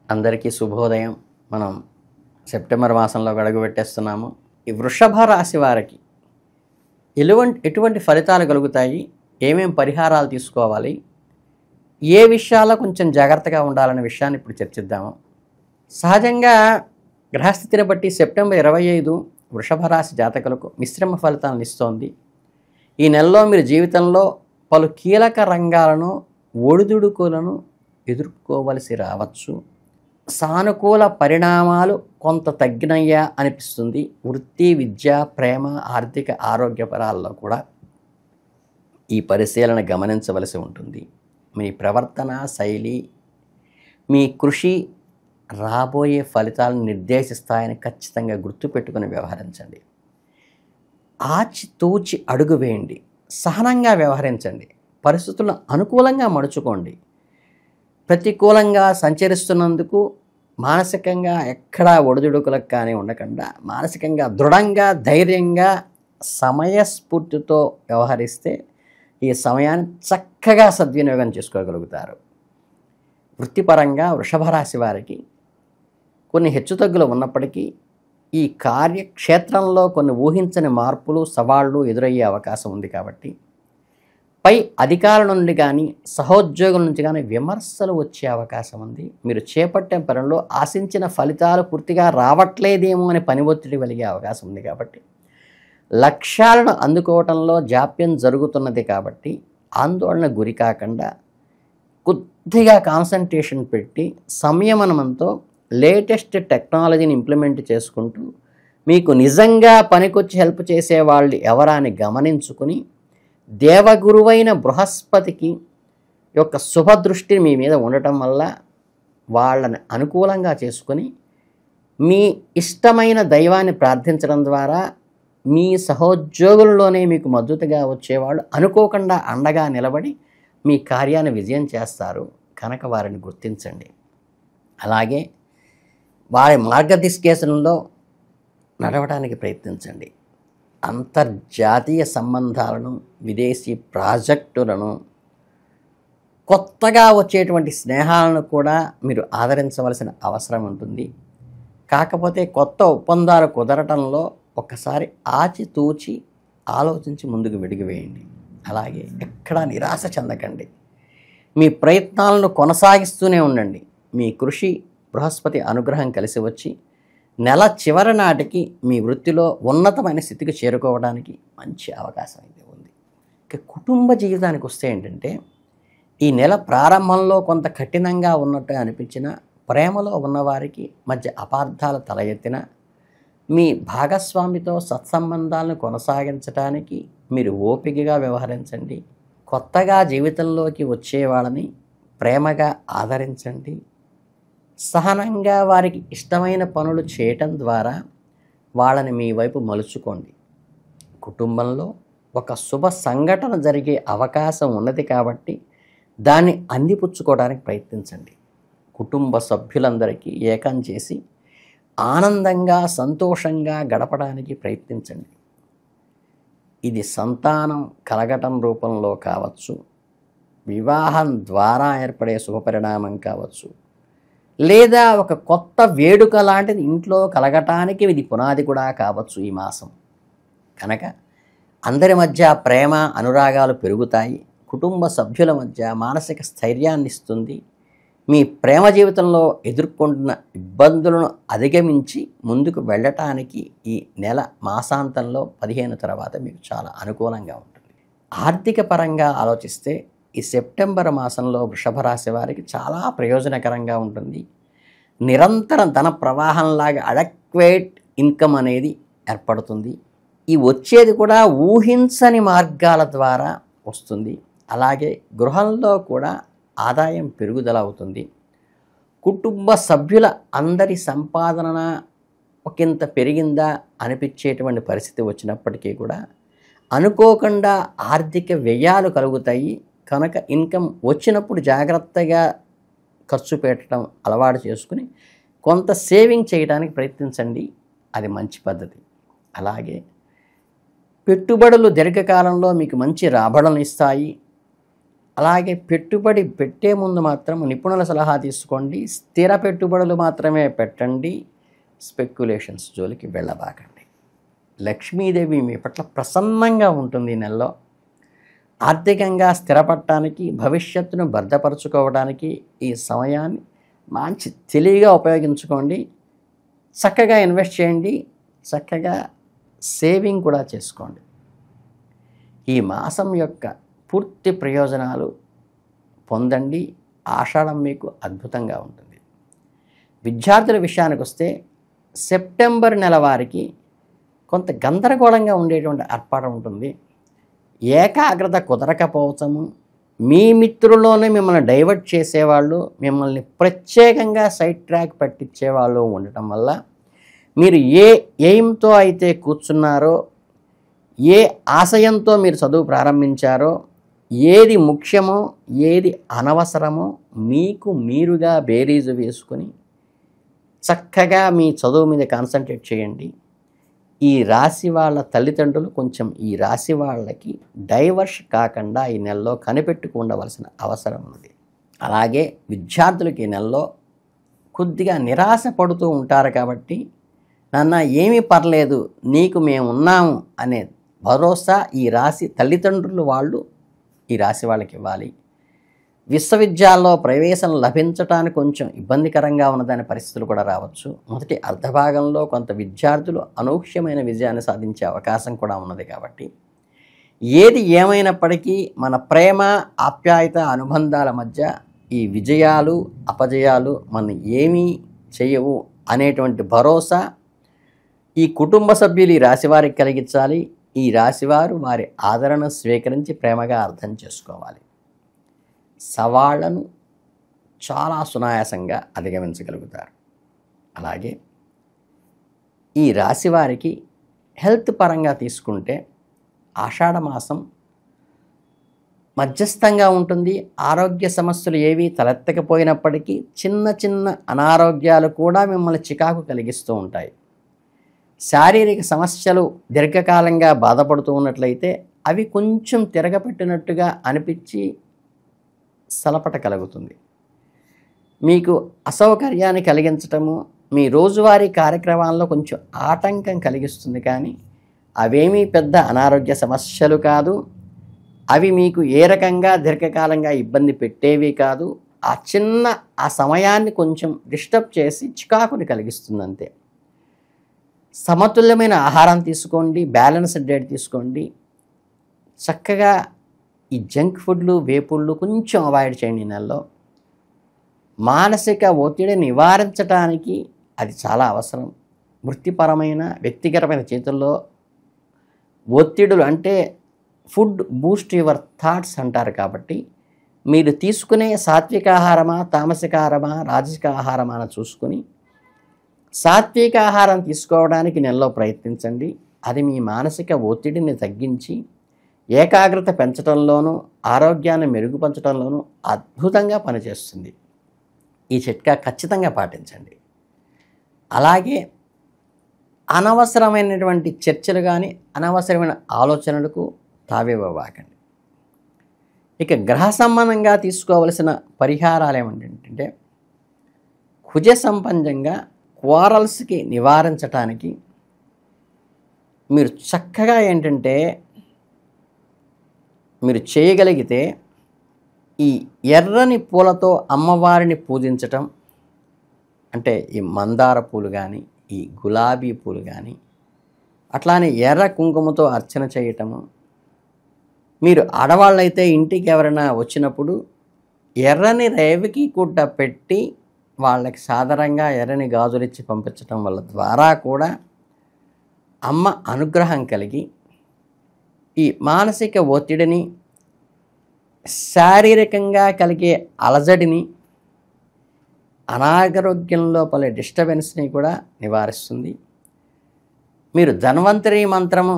అందరికీ శుభోదయం. మనం సెప్టెంబర్ మాసంలో అడుగుపెట్టేస్తున్నాము. ఈ వృషభ రాశి వారికి ఎటువంటి ఫలితాలు కలుగుతాయి, ఏమేం పరిహారాలు తీసుకోవాలి, ఏ విషయాల్లో కొంచెం జాగ్రత్తగా ఉండాలనే విషయాన్ని ఇప్పుడు చర్చిద్దాము. సహజంగా గ్రహస్థితిని బట్టి సెప్టెంబర్ 25 వృషభ రాశి జాతకులకు మిశ్రమ ఫలితాలను ఇస్తోంది. ఈ నెలలో మీరు జీవితంలో పలు కీలక రంగాలను ఒడిదుడుకులను ఎదుర్కోవలసి రావచ్చు. సానుకూల పరిణామాలు కొంత తగ్గినయ్యా అనిపిస్తుంది. వృత్తి, విద్య, ప్రేమ, ఆర్థిక, ఆరోగ్యపరాల్లో కూడా ఈ పరిశీలన గమనించవలసి ఉంటుంది. మీ ప్రవర్తన శైలి, మీ కృషి రాబోయే ఫలితాలను నిర్దేశిస్తాయని ఖచ్చితంగా గుర్తుపెట్టుకుని వ్యవహరించండి. ఆచితూచి అడుగు వేయండి. సహనంగా వ్యవహరించండి. పరిస్థితులను అనుకూలంగా మడుచుకోండి. ప్రతికూలంగా సంచరిస్తున్నందుకు మానసికంగా ఎక్కడా ఒడిదుడుకులకు కానీ ఉండకుండా మానసికంగా దృఢంగా, ధైర్యంగా, సమయస్ఫూర్తితో వ్యవహరిస్తే ఈ సమయాన్ని చక్కగా సద్వినియోగం చేసుకోగలుగుతారు. వృత్తిపరంగా వృషభ రాశి వారికి కొన్ని హెచ్చుతగ్గులు ఉన్నప్పటికీ ఈ కార్యక్షేత్రంలో కొన్ని ఊహించని మార్పులు, సవాళ్లు ఎదురయ్యే అవకాశం ఉంది. కాబట్టి పై అధికారుల నుండి కానీ సహోద్యోగుల నుంచి కానీ విమర్శలు వచ్చే అవకాశం ఉంది. మీరు చేపట్టే పనుల్లో ఆశించిన ఫలితాలు పూర్తిగా రావట్లేదేమో అని పని ఒత్తిడి కలిగే అవకాశం ఉంది. కాబట్టి లక్ష్యాలను అందుకోవటంలో జాప్యం జరుగుతున్నది. కాబట్టి ఆందోళన గురి కాకుండా కొద్దిగా కాన్సన్ట్రేషన్ పెట్టి సంయమనంతో లేటెస్ట్ టెక్నాలజీని ఇంప్లిమెంట్ చేసుకుంటూ మీకు నిజంగా పనికొచ్చి హెల్ప్ చేసే వాళ్ళు ఎవరా అని గమనించుకుని దేవగురువైన బృహస్పతికి యొక్క శుభదృష్టి మీ మీద ఉండటం వల్ల వాళ్ళని అనుకూలంగా చేసుకొని మీ ఇష్టమైన దైవాన్ని ప్రార్థించడం ద్వారా మీ సహోద్యోగుల్లోనే మీకు మద్దతుగా వచ్చేవాళ్ళు అనుకోకుండా అండగా నిలబడి మీ కార్యాన్ని విజయం చేస్తారు. కనుక వారిని గుర్తించండి. అలాగే వారి మార్గదిశకేశంలో నడవడానికి ప్రయత్నించండి. అంతర్జాతీయ సంబంధాలను, విదేశీ ప్రాజెక్టులను, కొత్తగా వచ్చేటువంటి స్నేహాలను కూడా మీరు ఆదరించవలసిన అవసరం ఉంటుంది. కాకపోతే కొత్త ఒప్పందాలు కుదరటంలో ఒక్కసారి ఆచితూచి ఆలోచించి ముందుకు వెడిగివేయండి. అలాగే ఎక్కడా నిరాశ చెందకండి. మీ ప్రయత్నాలను కొనసాగిస్తూనే ఉండండి. మీ కృషి, బృహస్పతి అనుగ్రహం కలిసి వచ్చి నెల చివరి నాటికి మీ వృత్తిలో ఉన్నతమైన స్థితికి చేరుకోవడానికి మంచి అవకాశం అయితే ఉంది. ఇక కుటుంబ జీవితానికి వస్తే ఏంటంటే ఈ నెల ప్రారంభంలో కొంత కఠినంగా ఉన్నట్టు అనిపించిన, ప్రేమలో ఉన్నవారికి మధ్య అపార్థాలు తల ఎత్తిన, మీ భాగస్వామితో సత్సంబంధాలను కొనసాగించడానికి మీరు ఓపికగా వ్యవహరించండి. కొత్తగా జీవితంలోకి వచ్చే వాళ్ళని ప్రేమగా ఆదరించండి. సహనంగా వారికి ఇష్టమైన పనులు చేయటం ద్వారా వాళ్ళని మీ వైపు మలుచుకోండి. కుటుంబంలో ఒక శుభ సంఘటన జరిగే అవకాశం ఉన్నది కాబట్టి దాన్ని అందిపుచ్చుకోవడానికి ప్రయత్నించండి. కుటుంబ సభ్యులందరికీ ఏకం చేసి ఆనందంగా, సంతోషంగా గడపడానికి ప్రయత్నించండి. ఇది సంతానం కలగటం రూపంలో కావచ్చు, వివాహం ద్వారా ఏర్పడే శుభపరిణామం కావచ్చు, లేదా ఒక కొత్త వేడుక లాంటిది ఇంట్లో కలగటానికి ఇది పునాది కూడా కావచ్చు ఈ మాసం. కనుక అందరి మధ్య ప్రేమ, అనురాగాలు పెరుగుతాయి. కుటుంబ సభ్యుల మధ్య మానసిక స్థైర్యాన్ని ఇస్తుంది. మీ ప్రేమ జీవితంలో ఎదుర్కొంటున్న ఇబ్బందులను అధిగమించి ముందుకు వెళ్ళటానికి ఈ నెల మాసాంతంలో 15 తర్వాత మీకు చాలా అనుకూలంగా ఉంటుంది. ఆర్థిక పరంగా ఆలోచిస్తే ఈ సెప్టెంబర్ మాసంలో వృషభ రాశి వారికి చాలా ప్రయోజనకరంగా ఉంటుంది. నిరంతరం ధన ప్రవాహంలాగా అడక్వేట్ ఇన్కమ్ అనేది ఏర్పడుతుంది. ఈ వచ్చేది కూడా ఊహించని మార్గాల ద్వారా వస్తుంది. అలాగే గృహంలో కూడా ఆదాయం పెరుగుదల అవుతుంది. కుటుంబ సభ్యుల అందరి సంపాదన ఒకంత పెరిగిందా అనిపించేటువంటి పరిస్థితి వచ్చినప్పటికీ కూడా అనుకోకుండా ఆర్థిక వ్యయాలు కలుగుతాయి. కనుక ఇన్కమ్ వచ్చినప్పుడు జాగ్రత్తగా ఖర్చు పెట్టడం అలవాటు చేసుకుని కొంత సేవింగ్ చేయడానికి ప్రయత్నించండి. అది మంచి పద్ధతి. అలాగే పెట్టుబడులు దీర్ఘకాలంలో మీకు మంచి రాబడులను ఇస్తాయి. అలాగే పెట్టుబడి పెట్టే ముందు మాత్రం నిపుణుల సలహా తీసుకోండి. స్థిర పెట్టుబడులు మాత్రమే పెట్టండి. స్పెక్యులేషన్స్ జోలికి వెళ్ళబాకండి. లక్ష్మీదేవి మీ పట్ల ప్రసన్నంగా ఉంటుంది ఈ నెలలో. ఆర్థికంగా స్థిరపడటానికి, భవిష్యత్తును భద్రపరచుకోవడానికి ఈ సమయాన్ని మంచి తెలివిగా ఉపయోగించుకోండి. చక్కగా ఇన్వెస్ట్ చేయండి. చక్కగా సేవింగ్ కూడా చేసుకోండి. ఈ మాసం యొక్క పూర్తి ప్రయోజనాలు పొందండి. ఆషాఢం మీకు అద్భుతంగా ఉంటుంది. విద్యార్థుల విషయానికి వస్తే సెప్టెంబర్ నెల వారికి కొంత గందరగోళంగా ఉండేటువంటి ఏర్పాటు ఉంటుంది. ఏకాగ్రత కుదరకపోవటము, మీ మిత్రుల్లోనే మిమ్మల్ని డైవర్ట్ చేసేవాళ్ళు, మిమ్మల్ని ప్రత్యేకంగా సైడ్ ట్రాక్ పట్టించేవాళ్ళు ఉండటం వల్ల మీరు ఏ ఎయిమ్తో అయితే కూర్చున్నారో, ఏ ఆశయంతో మీరు చదువు ప్రారంభించారో, ఏది ముఖ్యమో ఏది అనవసరమో మీకు మీరుగా బేరీజు వేసుకొని చక్కగా మీ చదువు మీద కాన్సన్ట్రేట్ చేయండి. ఈ రాశి వాళ్ళ తల్లిదండ్రులు కొంచెం ఈ రాశి వాళ్ళకి డైవర్స్ కాకుండా ఈ నెలలో కనిపెట్టుకు ఉండవలసిన అవసరం ఉంది. అలాగే విద్యార్థులకి ఈ నెలలో కొద్దిగా నిరాశ పడుతూ ఉంటారు కాబట్టి, నాన్న ఏమీ పర్లేదు నీకు మేము ఉన్నాము అనే భరోసా ఈ రాశి తల్లిదండ్రులు వాళ్ళు ఈ రాశి వాళ్ళకి ఇవ్వాలి. విశ్వవిద్యాలయంలో ప్రవేశం లభించడానికి కొంచెం ఇబ్బందికరంగా ఉన్నదాని పరిస్థితులు కూడా రావచ్చు. మొదటి అర్ధభాగంలో కొంత విద్యార్థులు అనూహ్యమైన విజయాన్ని సాధించే అవకాశం కూడా ఉన్నది. కాబట్టి ఏది ఏమైనప్పటికీ మన ప్రేమ, ఆప్యాయత, అనుబంధాల మధ్య ఈ విజయాలు, అపజయాలు మన ఏమీ చేయవు అనేటువంటి భరోసా ఈ కుటుంబ సభ్యులు ఈ రాశివారికి కలిగించాలి. ఈ రాశివారు వారి ఆదరణ స్వీకరించి ప్రేమగా అర్థం చేసుకోవాలి. సవాళ్లను చాలా సునాయాసంగా అధిగమించగలుగుతారు. అలాగే ఈ రాశి వారికి హెల్త్ పరంగా తీసుకుంటే ఆషాఢ మాసం మధ్యస్థంగా ఉంటుంది. ఆరోగ్య సమస్యలు ఏవి తలెత్తకపోయినప్పటికీ చిన్న చిన్న అనారోగ్యాలు కూడా మిమ్మల్ని చికాకు కలిగిస్తూ ఉంటాయి. శారీరక సమస్యలు దీర్ఘకాలంగా బాధపడుతూ ఉన్నట్లయితే అవి కొంచెం తిరగపెట్టినట్టుగా అనిపించి సలపట కలుగుతుంది. మీకు అసౌకర్యాన్ని కలిగించటము, మీ రోజువారీ కార్యక్రమాల్లో కొంచెం ఆటంకం కలిగిస్తుంది. కానీ అవేమీ పెద్ద అనారోగ్య సమస్యలు కాదు. అవి మీకు ఏ రకంగా దీర్ఘకాలంగా ఇబ్బంది పెట్టేవి కాదు. ఆ సమయాన్ని కొంచెం డిస్టర్బ్ చేసి చికాకుని కలిగిస్తుంది అంతే. సమతుల్యమైన ఆహారం తీసుకోండి. బ్యాలెన్స్డ్ డైట్ తీసుకోండి. చక్కగా ఈ జంక్ ఫుడ్లు, వేపుళ్ళు కొంచెం అవాయిడ్ చేయండి. ఈ నెలలో మానసిక ఒత్తిడి నివారించడానికి అది చాలా అవసరం. వృత్తిపరమైన, వ్యక్తిగతమైన చేతుల్లో ఒత్తిడులు అంటే ఫుడ్ బూస్ట్ యువర్ థాట్స్ అంటారు. కాబట్టి మీరు తీసుకునే సాత్విక ఆహారమా, తామసిక ఆహారమా, రాజసిక ఆహారమా అని చూసుకుని సాత్విక ఆహారం తీసుకోవడానికి నెలలో ప్రయత్నించండి. అది మీ మానసిక ఒత్తిడిని తగ్గించి ఏకాగ్రత పెంచడంలోనూ, ఆరోగ్యాన్ని మెరుగుపరచడంలోనూ అద్భుతంగా పనిచేస్తుంది. ఈ చిట్కా ఖచ్చితంగా పాటించండి. అలాగే అనవసరమైనటువంటి చర్చలు కానీ, అనవసరమైన ఆలోచనలకు తావివ్వకండి. ఇక గ్రహ సంబంధంగా తీసుకోవలసిన పరిహారాలు ఏమిటంటే, కుజ సంబంధంగా క్వారల్స్కి నివారించటానికి మీరు చక్కగా ఏంటంటే మీరు చేయగలిగితే ఈ ఎర్రని పూలతో అమ్మవారిని పూజించటం, అంటే ఈ మందార పూలు కానీ, ఈ గులాబీ పూలు కానీ, అట్లానే ఎర్ర కుంకుమతో అర్చన చేయటము. మీరు ఆడవాళ్ళైతే ఇంటికి ఎవరైనా వచ్చినప్పుడు ఎర్రని రేవికి గుడ్డ పెట్టి వాళ్ళకి సాధారణంగా ఎర్రని గాజులిచ్చి పంపించటం వల్ల ద్వారా కూడా అమ్మ అనుగ్రహం కలిగి ఈ మానసిక ఒత్తిడిని, శారీరకంగా కలిగే అలజడిని, అనారోగ్యం లోపల డిస్టర్బెన్స్ని కూడా నివారిస్తుంది. మీరు ధన్వంతరి మంత్రము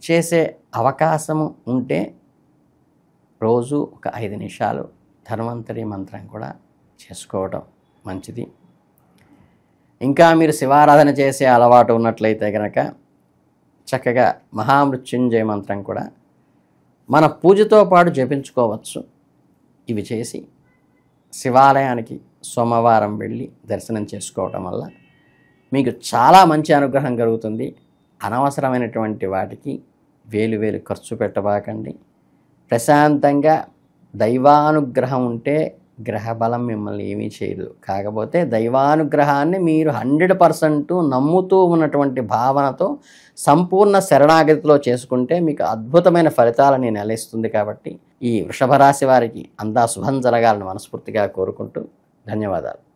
చేసే అవకాశము ఉంటే రోజు ఒక 5 నిమిషాలు ధన్వంతరి మంత్రం కూడా చేసుకోవడం మంచిది. ఇంకా మీరు శివారాధన చేసే అలవాటు ఉన్నట్లయితే కనుక చక్కగా మహామృత్యుంజయ మంత్రం కూడా మన పూజతో పాటు జపించుకోవచ్చు. ఇవి చేసి శివాలయానికి సోమవారం వెళ్ళి దర్శనం చేసుకోవటం వల్ల మీకు చాలా మంచి అనుగ్రహం కలుగుతుంది. అనవసరమైనటువంటి వాటికి వేలు వేలు ఖర్చు పెట్టబాకండి. ప్రశాంతంగా దైవానుగ్రహం ఉంటే గ్రహబలం మిమ్మల్ని ఏమీ చేయదు. కాకపోతే దైవానుగ్రహాన్ని మీరు 100% నమ్ముతూ ఉన్నటువంటి భావనతో సంపూర్ణ శరణాగతిలో చేసుకుంటే మీకు అద్భుతమైన ఫలితాలని నెలయిస్తుంది. కాబట్టి ఈ వృషభ రాశి వారికి అంతా శుభం జరగాలని మనస్ఫూర్తిగా కోరుకుంటూ ధన్యవాదాలు.